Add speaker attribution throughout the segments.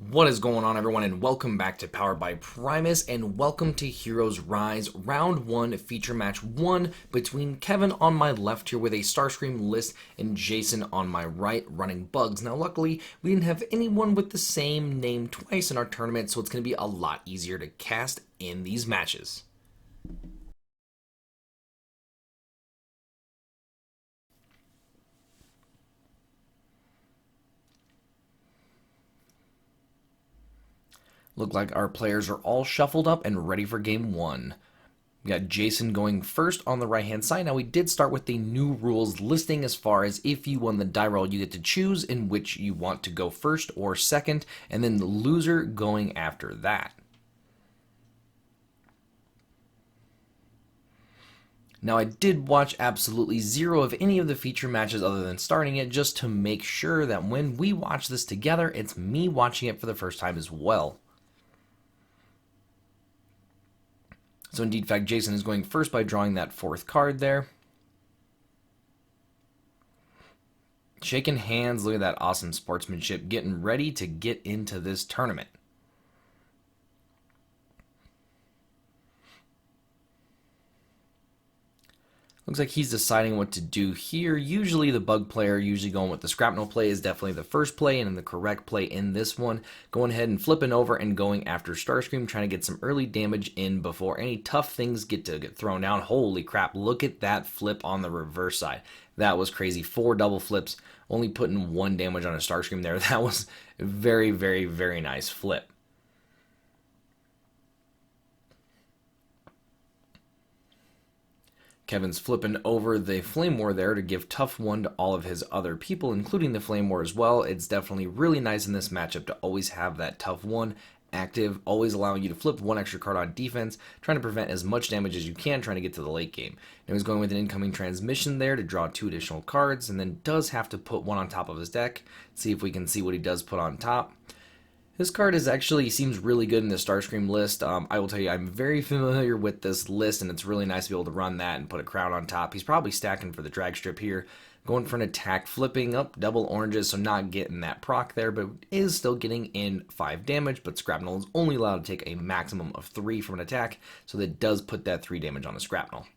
Speaker 1: What is going on, everyone, and welcome back to Powered by Primus, and welcome to Heroes Rise Round 1 Feature Match 1 between Kevin on my left here with a Starscream list and Jason on my right running bugs. Now, luckily, we didn't have anyone with the same name twice in our tournament, so it's going to be a lot easier to cast in these matches. Look like our players are all shuffled up and ready for game 1. We got Jason going first on the right-hand side. Now, we did start with the new rules listing as far as if you won the die roll, you get to choose in which you want to go first or second, and then the loser going after that. Now, I did watch absolutely zero of any of the feature matches other than starting it, just to make sure that when we watch this together, it's me watching it for the first time as well. So, indeed, fact, Jason is going first by drawing that fourth card there. Shaking hands, look at that awesome sportsmanship, getting ready to get into this tournament. Looks like he's deciding what to do here. Usually the bug player, usually going with the scrapnel play, is definitely the first play, and the correct play in this one, going ahead and flipping over and going after Starscream, trying to get some early damage in before any tough things get thrown down. Holy crap, look at that flip on the reverse side. That was crazy. 4 double flips, only putting 1 damage on a Starscream there. That was a very, very, very nice flip. Kevin's flipping over the Flame War there to give tough 1 to all of his other people, including the Flame War as well. It's definitely really nice in this matchup to always have that tough 1 active, always allowing you to flip 1 extra card on defense, trying to prevent as much damage as you can, trying to get to the late game. Now he's going with an incoming transmission there to draw 2 additional cards, and then does have to put 1 on top of his deck. See if we can see what he does put on top. This card seems really good in the Starscream list. I will tell you, I'm very familiar with this list, and it's really nice to be able to run that and put a crown on top. He's probably stacking for the drag strip here, going for an attack, flipping up double oranges, so not getting that proc there, but is still getting in 5 damage, but Scrapnel is only allowed to take a maximum of 3 from an attack, so that does put that 3 damage on the Scrapnel.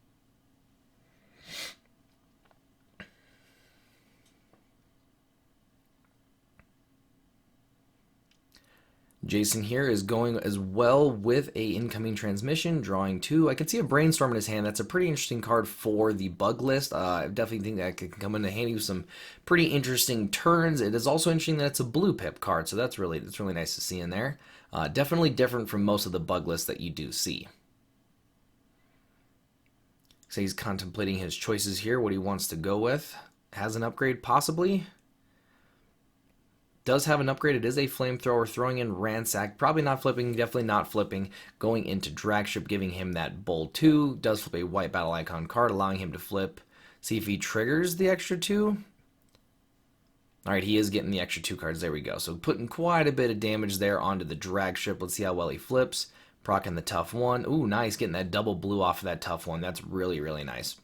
Speaker 1: Jason here is going as well with a incoming transmission, drawing 2. I can see a brainstorm in his hand. That's a pretty interesting card for the bug list. I definitely think that could come into handy with some pretty interesting turns. It is also interesting that it's a blue pip card, so that's really nice to see in there. Definitely different from most of the bug lists that you do see. So he's contemplating his choices here, what he wants to go with. Has an upgrade possibly. Does have an upgrade. It is a flamethrower, throwing in ransack, probably not flipping, definitely not flipping, going into dragstrip, giving him that bowl 2. Does flip a white battle icon card, allowing him to flip. See if he triggers the extra 2. Alright, he is getting the extra 2 cards. There we go. So putting quite a bit of damage there onto the dragstrip. Let's see how well he flips. Procking the tough 1. Ooh, nice, getting that double blue off of that tough 1. That's really, really nice.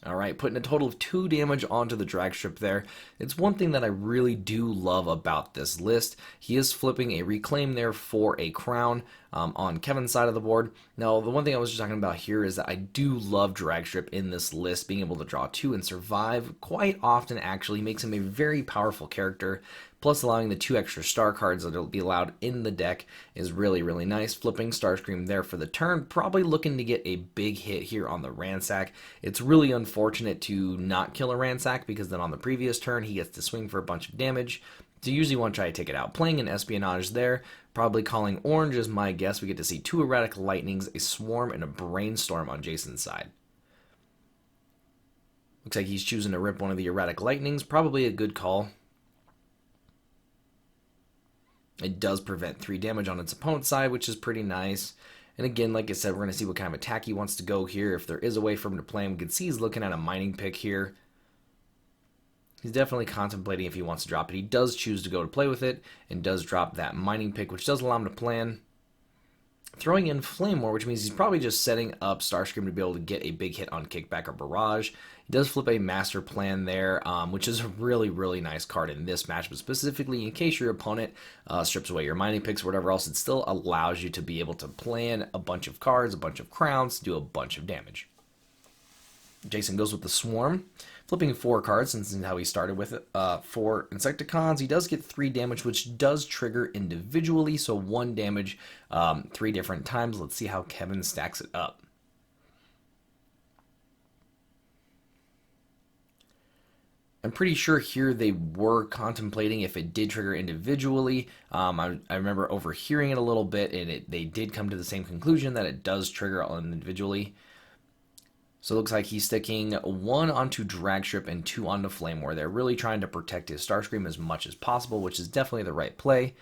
Speaker 1: Alright, putting a total of 2 damage onto the drag strip there. It's one thing that I really do love about this list. He is flipping a reclaim there for a crown on Kevin's side of the board. Now, the one thing I was just talking about here is that I do love drag strip in this list. Being able to draw 2 and survive quite often actually makes him a very powerful character. Plus, allowing the 2 extra star cards that will be allowed in the deck is really, really nice. Flipping Starscream there for the turn. Probably looking to get a big hit here on the Ransack. It's really unfortunate to not kill a Ransack, because then on the previous turn he gets to swing for a bunch of damage. So you usually want to try to take it out. Playing an Espionage there. Probably calling orange is my guess. We get to see 2 Erratic Lightnings, a Swarm, and a Brainstorm on Jason's side. Looks like he's choosing to rip one of the Erratic Lightnings. Probably a good call. It does prevent 3 damage on its opponent's side, which is pretty nice. And again, like I said, we're going to see what kind of attack he wants to go here. If there is a way for him to play him, we can see he's looking at a mining pick here. He's definitely contemplating if he wants to drop it. He does choose to go to play with it, and does drop that mining pick, which does allow him to plan. throwing in Flame War, which means he's probably just setting up Starscream to be able to get a big hit on Kickback or Barrage. He does flip a Master Plan there, which is a really, really nice card in this match, but specifically in case your opponent strips away your mining picks or whatever else, it still allows you to be able to plan a bunch of cards, a bunch of crowns, do a bunch of damage. Jason goes with the Swarm, flipping 4 cards since this is how he started with it. 4 Insecticons. He does get 3 damage, which does trigger individually, so 1 damage 3 different times. Let's see how Kevin stacks it up. I'm pretty sure here they were contemplating if it did trigger individually. I remember overhearing it a little bit, and they did come to the same conclusion that it does trigger individually. So it looks like he's sticking 1 onto Drag Strip and 2 onto Flame War. They're really trying to protect his Starscream as much as possible, which is definitely the right play.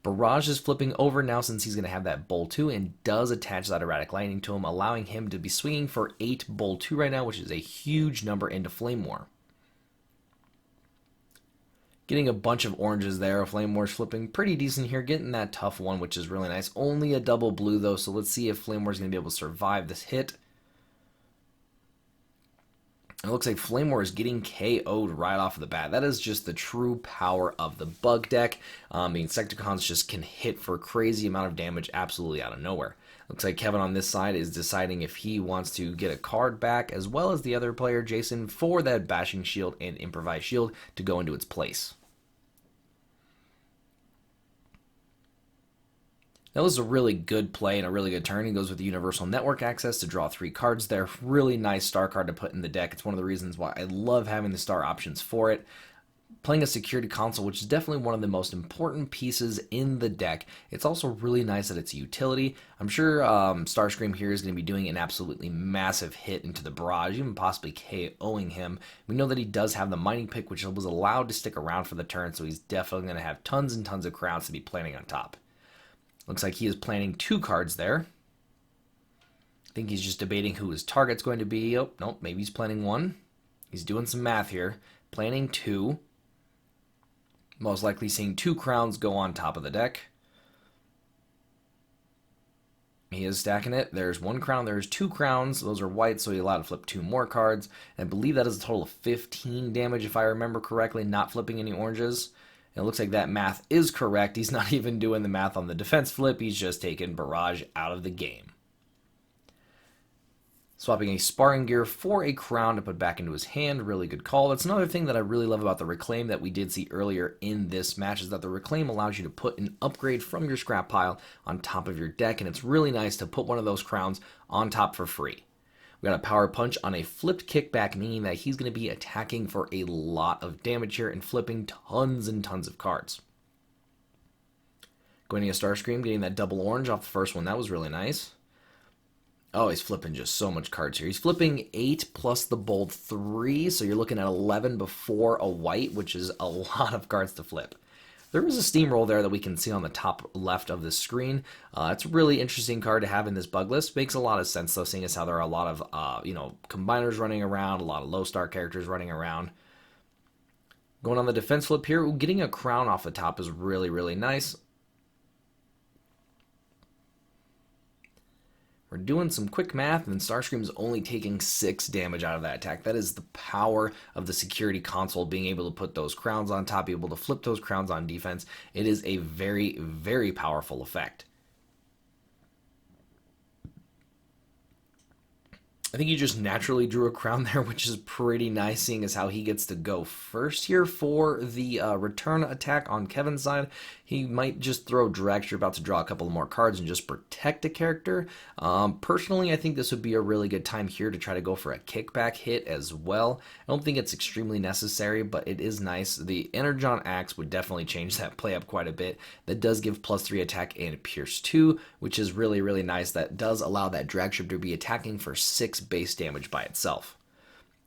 Speaker 1: Barrage is flipping over now since he's going to have that Bolt 2 and does attach that Erratic Lightning to him, allowing him to be swinging for 8 Bolt 2 right now, which is a huge number into Flame War. Getting a bunch of oranges there. Flame War's flipping pretty decent here, getting that tough 1, which is really nice. Only a double blue though, so let's see if Flame War's going to be able to survive this hit. It looks like Flame War is getting KO'd right off the bat. That is just the true power of the bug deck. The Insecticons just can hit for crazy amount of damage absolutely out of nowhere. Looks like Kevin on this side is deciding if he wants to get a card back, as well as the other player, Jason, for that Bashing Shield and Improvised Shield to go into its place. That was a really good play and a really good turn. He goes with the Universal Network Access to draw 3 cards there. Really nice star card to put in the deck. It's one of the reasons why I love having the star options for it. Playing a Security Console, which is definitely one of the most important pieces in the deck. It's also really nice that it's a utility. I'm sure Starscream here is going to be doing an absolutely massive hit into the Barrage, even possibly KOing him. We know that he does have the Mining Pick, which was allowed to stick around for the turn, so he's definitely going to have tons and tons of crowns to be planning on top. Looks like he is planning 2 cards there. I think he's just debating who his target's going to be. Oh, nope, maybe he's planning 1. He's doing some math here. Planning 2. Most likely seeing 2 crowns go on top of the deck. He is stacking it. There's 1 crown. There's 2 crowns. Those are white, so he's allowed to flip 2 more cards. And I believe that is a total of 15 damage, if I remember correctly, not flipping any oranges. It looks like that math is correct. He's not even doing the math on the defense flip. He's just taking Barrage out of the game. Swapping a Sparring Gear for a crown to put back into his hand. Really good call. That's another thing that I really love about the Reclaim that we did see earlier in this match, is that the Reclaim allows you to put an upgrade from your scrap pile on top of your deck, and it's really nice to put one of those crowns on top for free. We got a Power Punch on a flipped Kickback, meaning that he's going to be attacking for a lot of damage here and flipping tons and tons of cards. Going to get Starscream, getting that double orange off the first one. That was really nice. Oh, he's flipping just so much cards here. He's flipping 8 plus the bold 3, so you're looking at 11 before a white, which is a lot of cards to flip. There is a steamroll there that we can see on the top left of the screen. It's a really interesting card to have in this bug list. Makes a lot of sense, though, seeing as how there are a lot of combiners running around, a lot of low star characters running around. Going on the defense flip here, getting a crown off the top is really, really nice. We're doing some quick math, and Starscream is only taking 6 damage out of that attack. That is the power of the Security Console, being able to put those crowns on top, be able to flip those crowns on defense. It is a very, very powerful effect. I think he just naturally drew a crown there, which is pretty nice, seeing as how he gets to go first here for the return attack on Kevin's side. He might just throw Drag Strip out to draw a couple more cards and just protect a character. Personally, I think this would be a really good time here to try to go for a kickback hit as well. I don't think it's extremely necessary, but it is nice. The Energon Axe would definitely change that play up quite a bit. That does give +3 attack and Pierce 2, which is really, really nice. That does allow that Drag Strip to be attacking for 6 base damage by itself.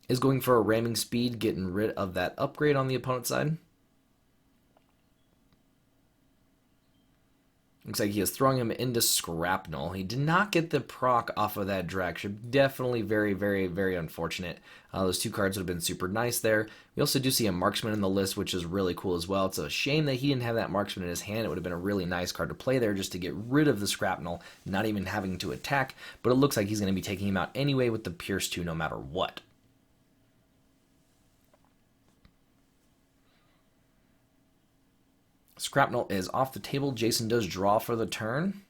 Speaker 1: Is going for a ramming speed, getting rid of that upgrade on the opponent's side. Looks like he is throwing him into Scrapnel. He did not get the proc off of that drag ship. Definitely very, very, very unfortunate. Those two cards would have been super nice there. We also do see a Marksman in the list, which is really cool as well. It's a shame that he didn't have that Marksman in his hand. It would have been a really nice card to play there just to get rid of the Scrapnel, not even having to attack. But it looks like he's going to be taking him out anyway with the Pierce 2 no matter what. Scrapnel is off the table. Jason does draw for the turn.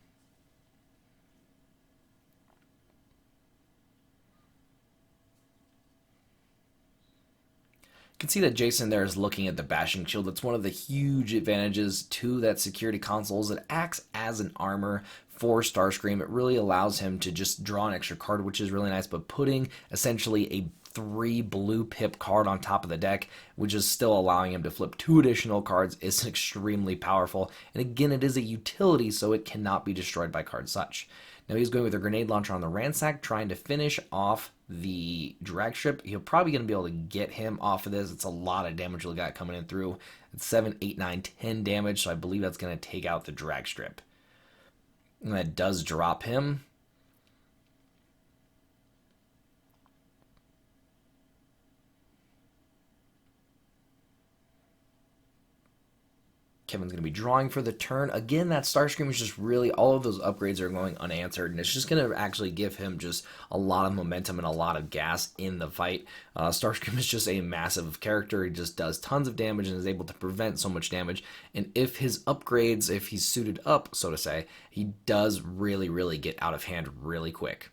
Speaker 1: You can see that Jason there is looking at the bashing shield. That's one of the huge advantages to that security console. It acts as an armor for Starscream. It really allows him to just draw an extra card, which is really nice, but putting essentially a 3 blue pip card on top of the deck, which is still allowing him to flip 2 additional cards, is extremely powerful. And again, it is a utility, so it cannot be destroyed by cards such. Now he's going with a grenade launcher on the Ransack, trying to finish off the drag strip. He'll probably going to be able to get him off of this. It's a lot of damage we got coming in through. It's 7, 8, 9, 10 damage, so I believe that's going to take out the drag strip. And that does drop him. Kevin's going to be drawing for the turn. Again, that Starscream is just really, all of those upgrades are going unanswered, and it's just going to actually give him just a lot of momentum and a lot of gas in the fight. Starscream is just a massive character. He just does tons of damage and is able to prevent so much damage. And if his upgrades, if he's suited up, so to say, he does really, really get out of hand really quick.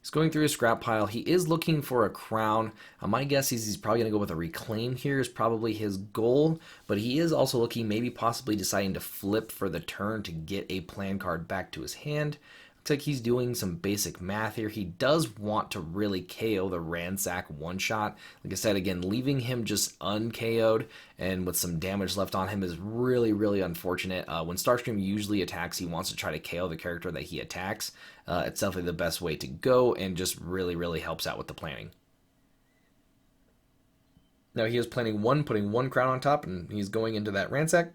Speaker 1: He's going through his scrap pile. He is looking for a crown. My guess is he's probably going to go with a reclaim here is probably his goal, but he is also looking, maybe possibly deciding to flip for the turn to get a plan card back to his hand. Looks like he's doing some basic math here. He does want to really KO the Ransack one-shot. Like I said, again, leaving him just un-KO'd and with some damage left on him is really, really unfortunate. When Starscream usually attacks, he wants to try to KO the character that he attacks. It's definitely the best way to go and just really, really helps out with the planning. Now he is planning one, putting one crown on top, and he's going into that Ransack.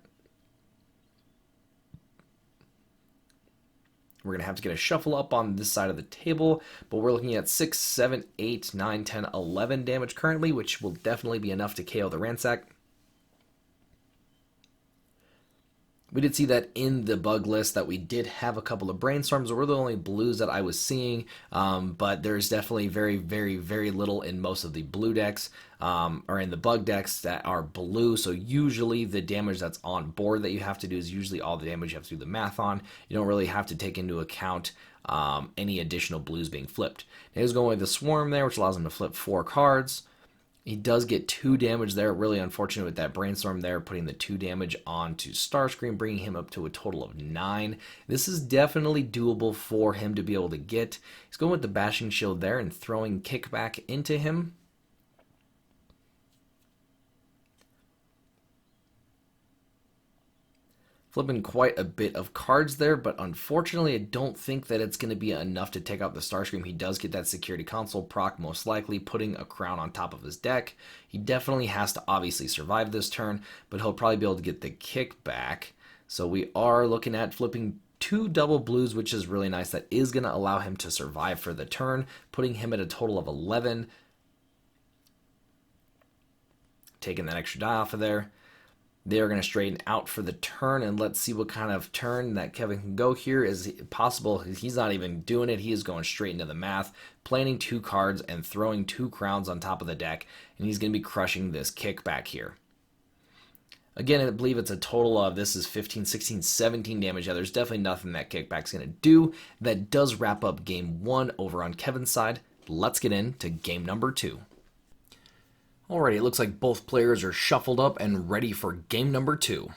Speaker 1: We're going to have to get a shuffle up on this side of the table, but we're looking at 6, 7, 8, 9, 10, 11 damage currently, which will definitely be enough to KO the Ransack. We did see that in the bug list that we did have a couple of brainstorms. Were the only blues that I was seeing, but there's definitely very, very, very little in most of the blue decks, or in the bug decks that are blue. So usually the damage that's on board that you have to do is usually all the damage you have to do the math on. You don't really have to take into account any additional blues being flipped. Now he's going with the Swarm there, which allows him to flip 4 cards. He does get 2 damage there. Really unfortunate with that Brainstorm there, putting the 2 damage onto Starscream, bringing him up to a total of 9. This is definitely doable for him to be able to get. He's going with the Bashing Shield there and throwing Kickback into him. Flipping quite a bit of cards there, but unfortunately I don't think that it's going to be enough to take out the Starscream. He does get that security console proc, most likely putting a crown on top of his deck. He definitely has to obviously survive this turn, but he'll probably be able to get the kickback. So we are looking at flipping 2 double blues, which is really nice. That is going to allow him to survive for the turn, putting him at a total of 11. Taking that extra die off of there. They are going to straighten out for the turn, and let's see what kind of turn that Kevin can go here. Is it possible? He's not even doing it. He is going straight into the math, planning 2 cards and throwing 2 crowns on top of the deck, and he's going to be crushing this kickback here. Again, I believe it's a total of, this is 15, 16, 17 damage. Yeah, there's definitely nothing that kickback's going to do. That does wrap up game 1 over on Kevin's side. Let's get into game number 2. Alrighty, it looks like both players are shuffled up and ready for game number 2.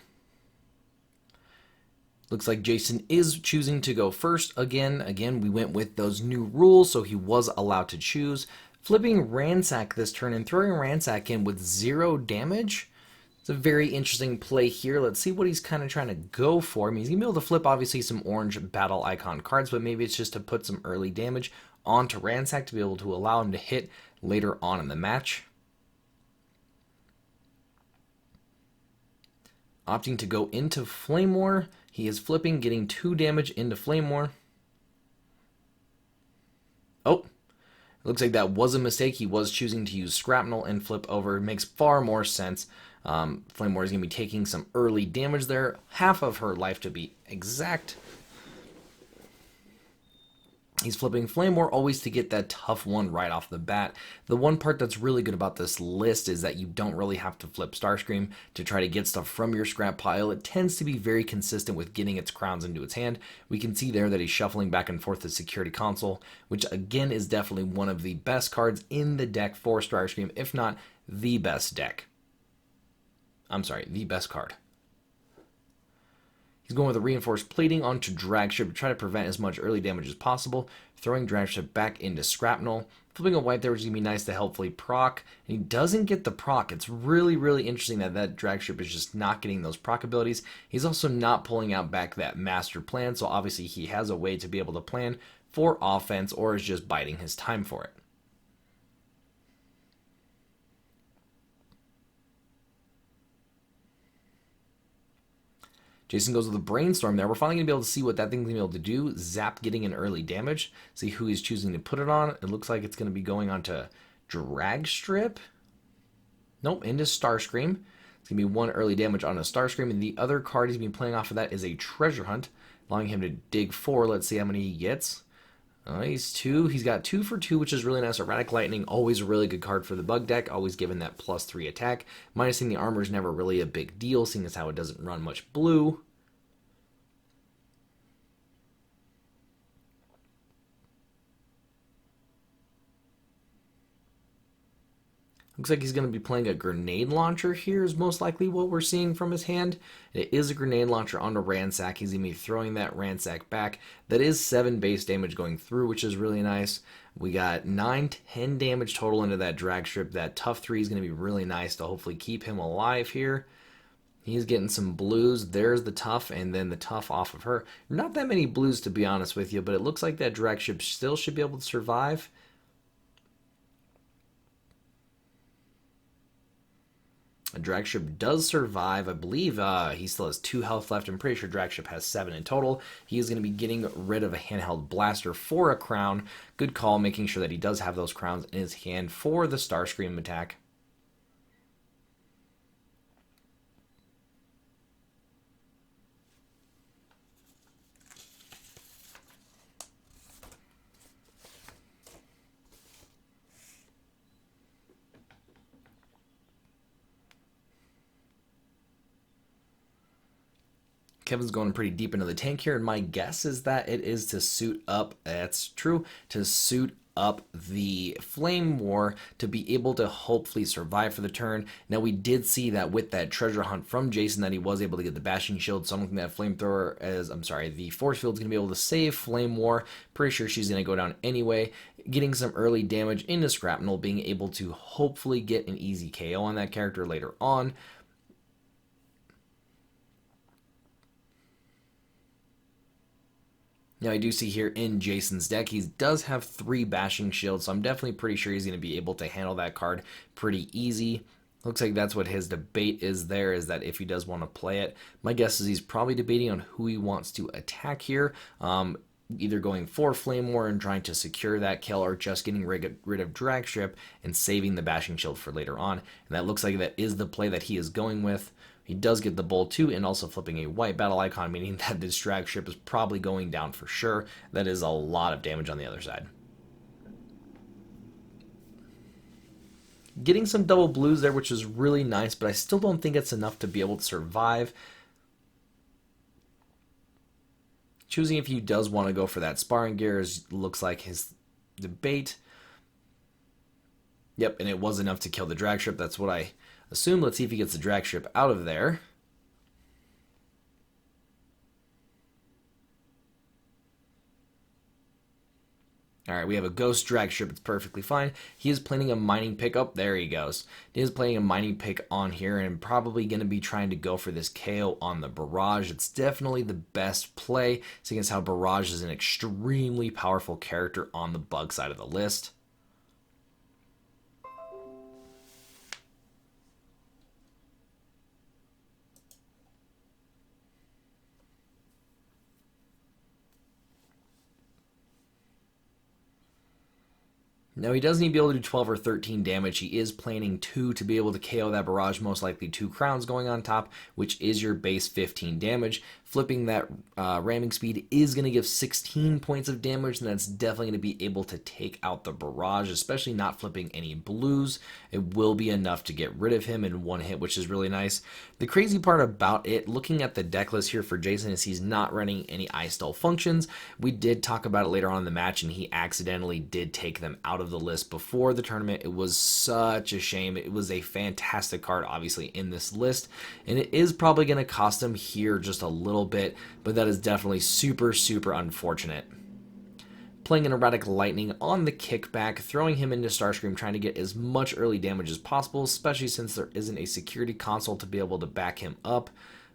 Speaker 1: Looks like Jason is choosing to go first again. Again, we went with those new rules, so he was allowed to choose. Flipping Ransack this turn and throwing Ransack in with 0 damage. It's a very interesting play here. Let's see what he's kind of trying to go for. I mean, he's going to be able to flip, obviously, some orange battle icon cards, but maybe it's just to put some early damage onto Ransack to be able to allow him to hit later on in the match. opting to go into Flame War. He is flipping, getting 2 damage into Flame War. Oh, looks like that was a mistake. He was choosing to use Scrapnel and flip over. It makes far more sense. Flame War is going to be taking some early damage there. Half of her life to be exact. He's flipping Flame War always to get that tough one right off the bat. The one part that's really good about this list is that you don't really have to flip Starscream to try to get stuff from your scrap pile. It tends to be very consistent with getting its crowns into its hand. We can see there that he's shuffling back and forth the Security Console, which again is definitely one of the best cards in the deck for Starscream, if not the best deck. I'm sorry, the best card. He's going with a reinforced plating onto Dragship to try to prevent as much early damage as possible, throwing Dragship back into Scrapnel, flipping a white there, which is going to be nice to helpfully proc, and he doesn't get the proc. It's really, really interesting that that Dragship is just not getting those proc abilities. He's also not pulling out back that master plan, so obviously he has a way to be able to plan for offense, or is just biding his time for it. Jason goes with a Brainstorm there. We're finally going to be able to see what that thing's going to be able to do. Zap getting an early damage. See who he's choosing to put it on. It looks like it's going to be going on to Dragstrip. Nope, into Starscream. It's going to be 1 early damage on a Starscream. And the other card he's been playing off of that is a Treasure Hunt, allowing him to dig 4. Let's see how many he gets. He's 2. He's got 2 for 2, which is really nice. Erratic Lightning, always a really good card for the bug deck, always given that +3 attack. Minusing the armor is never really a big deal, seeing as how it doesn't run much blue. Looks like he's going to be playing a grenade launcher here is most likely what we're seeing from his hand. It is a grenade launcher onto Ransack. He's going to be throwing that Ransack back. That is 7 base damage going through, which is really nice. We got 9, 10 damage total into that Dragstrip. That tough 3 is going to be really nice to hopefully keep him alive here. He's getting some blues. There's the tough, and then the tough off of her. Not that many blues, to be honest with you, but it looks like that Dragship still should be able to survive. A Dragship does survive. I believe he still has 2 health left. I'm pretty sure Dragship has 7 in total. He is going to be getting rid of a handheld blaster for a crown. Good call, making sure that he does have those crowns in his hand for the Starscream attack. Kevin's going pretty deep into the tank here, and my guess is that it is to suit up, that's true, to suit up the Flame War to be able to hopefully survive for the turn. Now, we did see that with that treasure hunt from Jason that he was able to get the Bashing Shield, so I'm looking at Flamethrower as, the Force Field's going to be able to save Flame War. Pretty sure she's going to go down anyway. Getting some early damage into Scrapnel, being able to hopefully get an easy KO on that character later on. Now, I do see here in Jason's deck, he does have 3 Bashing Shields, so I'm definitely pretty sure he's going to be able to handle that card pretty easy. Looks like that's what his debate is there, is that if he does want to play it. My guess is he's probably debating on who he wants to attack here. Either going for Flame War and trying to secure that kill, or just getting rid of Dragstrip and saving the Bashing Shield for later on. And that looks like that is the play that he is going with. He does get the Bull too, and also flipping a white battle icon, meaning that this Dragstrip is probably going down for sure. That is a lot of damage on the other side. Getting some double blues there, which is really nice, but I still don't think it's enough to be able to survive. Choosing if he does want to go for that sparring gear looks like his debate. Yep, and it was enough to kill the Dragstrip. That's what I assume. Let's see if he gets the Dragstrip out of there. Alright, we have a Ghost Dragstrip. It's perfectly fine. He is planning a mining pick. Oh, there he goes. He is playing a mining pick on here, and probably going to be trying to go for this KO on the Barrage. It's definitely the best play, seeing as how Barrage is an extremely powerful character on the bug side of the list. Now, he does need to be able to do 12 or 13 damage. He is planning 2 to be able to KO that barrage, most likely 2 crowns going on top, which is your base 15 damage. Flipping that ramming speed is going to give 16 points of damage, and that's definitely going to be able to take out the barrage, especially not flipping any blues. It will be enough to get rid of him in one hit, which is really nice. The crazy part about it, looking at the deck list here for Jason, is he's not running any Ice Stall functions. We did talk about it later on in the match, and he accidentally did take them out of the list before the tournament. It was such a shame. It was a fantastic card, obviously, in this list, and it is probably going to cost him here just a little bit, but that is definitely super, super unfortunate. Playing an Erratic Lightning on the kickback, throwing him into Starscream, trying to get as much early damage as possible, especially since there isn't a security console to be able to back him up.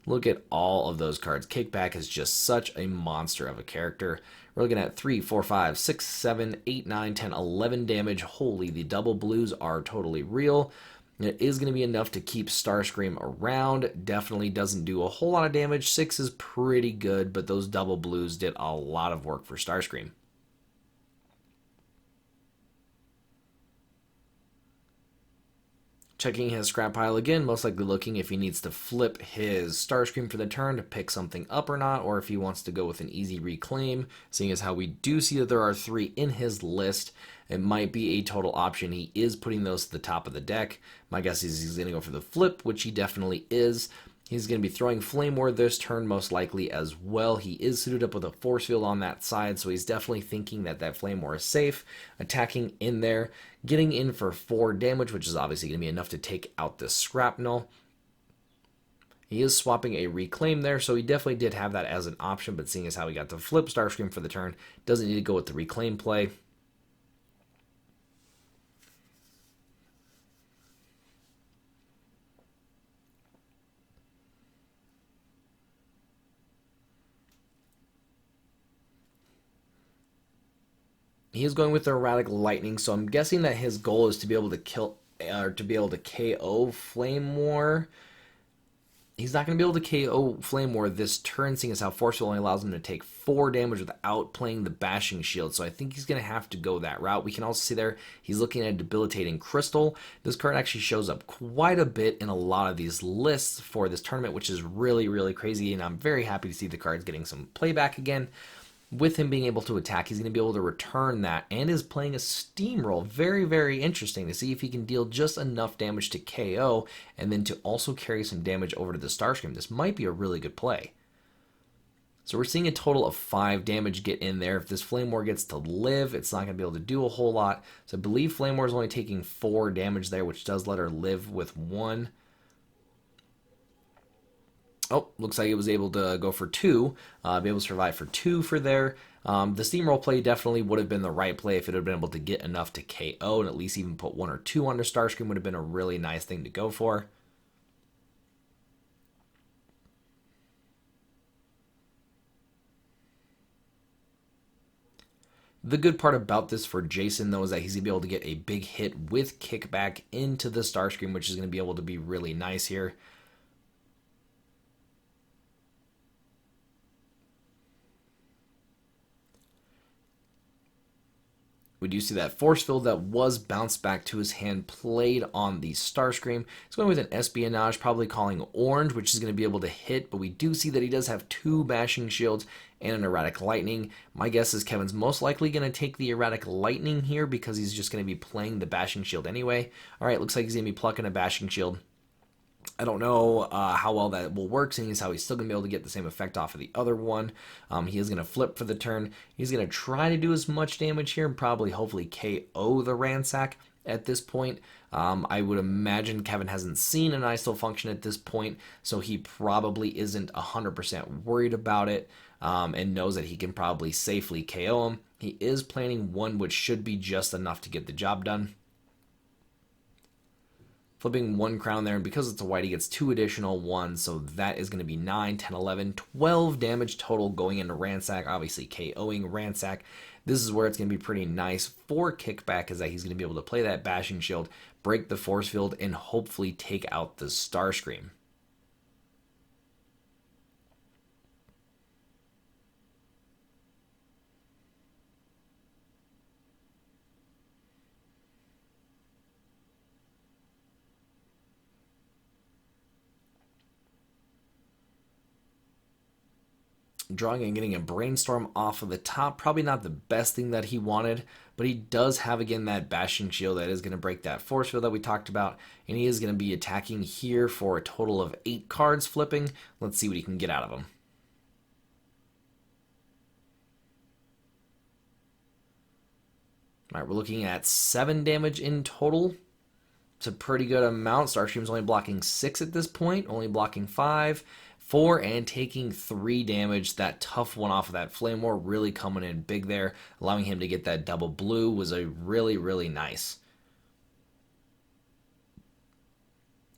Speaker 1: Look at all of those cards. Kickback is just such a monster of a character. We're looking at 3, 4, 5, 6, 7, 8, 9, 10, 11 damage. Holy, the double blues are totally real. It is going to be enough to keep Starscream around. Definitely doesn't do a whole lot of damage. 6 is pretty good, but those double blues did a lot of work for Starscream. Checking his scrap pile again, most likely looking if he needs to flip his Starscream for the turn to pick something up or not, or if he wants to go with an easy reclaim, seeing as how we do see that there are 3 in his list. It might be a total option. He is putting those to the top of the deck. My guess is he's going to go for the flip, which he definitely is. He's going to be throwing Flame Ward this turn most likely as well. He is suited up with a Force Field on that side, so he's definitely thinking that that Flame Ward is safe. Attacking in there, getting in for 4 damage, which is obviously going to be enough to take out this Shrapnel. He is swapping a Reclaim there, so he definitely did have that as an option, but seeing as how he got to flip Starscream for the turn, doesn't need to go with the Reclaim play. He is going with the Erratic Lightning, so I'm guessing that his goal is to be able to kill or to be able to KO Flame War. He's not going to be able to KO Flame War this turn, seeing as how Force only allows him to take 4 damage without playing the Bashing Shield. So I think he's going to have to go that route. We can also see there he's looking at Debilitating Crystal. This card actually shows up quite a bit in a lot of these lists for this tournament, which is really, really crazy. And I'm very happy to see the cards getting some playback again. With him being able to attack, he's going to be able to return that and is playing a Steamroll. Very, very interesting to see if he can deal just enough damage to KO and then to also carry some damage over to the Starscream. This might be a really good play. So we're seeing a total of 5 damage get in there. If this Flame War gets to live, it's not going to be able to do a whole lot. So I believe Flame War is only taking 4 damage there, which does let her live with 1. Oh, looks like it was able to go for 2, be able to survive for 2 for there. The Steamroll play definitely would have been the right play if it had been able to get enough to KO and at least even put 1 or 2 under Starscream would have been a really nice thing to go for. The good part about this for Jason, though, is that he's going to be able to get a big hit with kickback into the Starscream, which is going to be able to be really nice here. We do see that Force Field that was bounced back to his hand played on the Starscream. He's going with an Espionage, probably calling Orange, which is going to be able to hit, but we do see that he does have 2 Bashing Shields and an Erratic Lightning. My guess is Kevin's most likely going to take the Erratic Lightning here because he's just going to be playing the Bashing Shield anyway. Alright, looks like he's going to be plucking a Bashing Shield. I don't know how well that will work, seeing as how he's still going to be able to get the same effect off of the other one. He is going to flip for the turn. He's going to try to do as much damage here and probably hopefully KO the Ransack at this point. I would imagine Kevin hasn't seen an Ice Stall function at this point, so he probably isn't 100% worried about it and knows that he can probably safely KO him. He is planning 1, which should be just enough to get the job done. Flipping 1 crown there, and because it's a white, he gets 2 additional ones, so that is going to be 9, 10, 11, 12 damage total going into Ransack, obviously KOing Ransack. This is where it's going to be pretty nice for kickback, is that he's going to be able to play that Bashing Shield, break the Force Field, and hopefully take out the Starscream. Drawing and getting a brainstorm off of the top, probably not the best thing that he wanted, but he does have again that bashing shield that is going to break that force field that we talked about, and he is going to be attacking here for a total of 8 cards flipping. Let's see what he can get out of them. All right, we're looking at 7 damage in total. It's a pretty good amount. Starscream's only blocking 6 at this point, only blocking 5. 4 and taking 3 damage. That tough one off of that Flame War really coming in big there. Allowing him to get that double blue was a really nice.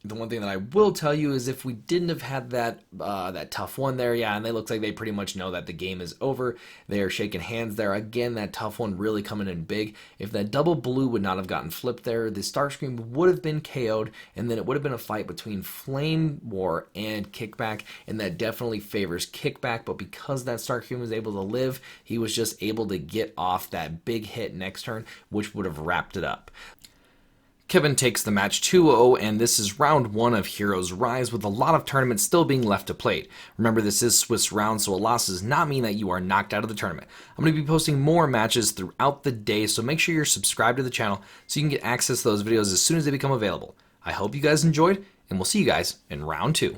Speaker 1: The one thing that I will tell you is if we didn't have had that tough one there, yeah, and they look like they pretty much know that the game is over. They are shaking hands there. Again, that tough one really coming in big. If that double blue would not have gotten flipped there, the Starscream would have been KO'd, and then it would have been a fight between Flame War and Kickback, and that definitely favors Kickback, but because that Starscream was able to live, he was just able to get off that big hit next turn, which would have wrapped it up. Kevin takes the match 2-0, and this is round 1 of Heroes Rise, with a lot of tournaments still being left to plate. Remember, this is Swiss round, so a loss does not mean that you are knocked out of the tournament. I'm going to be posting more matches throughout the day, so make sure you're subscribed to the channel so you can get access to those videos as soon as they become available. I hope you guys enjoyed, and we'll see you guys in round 2.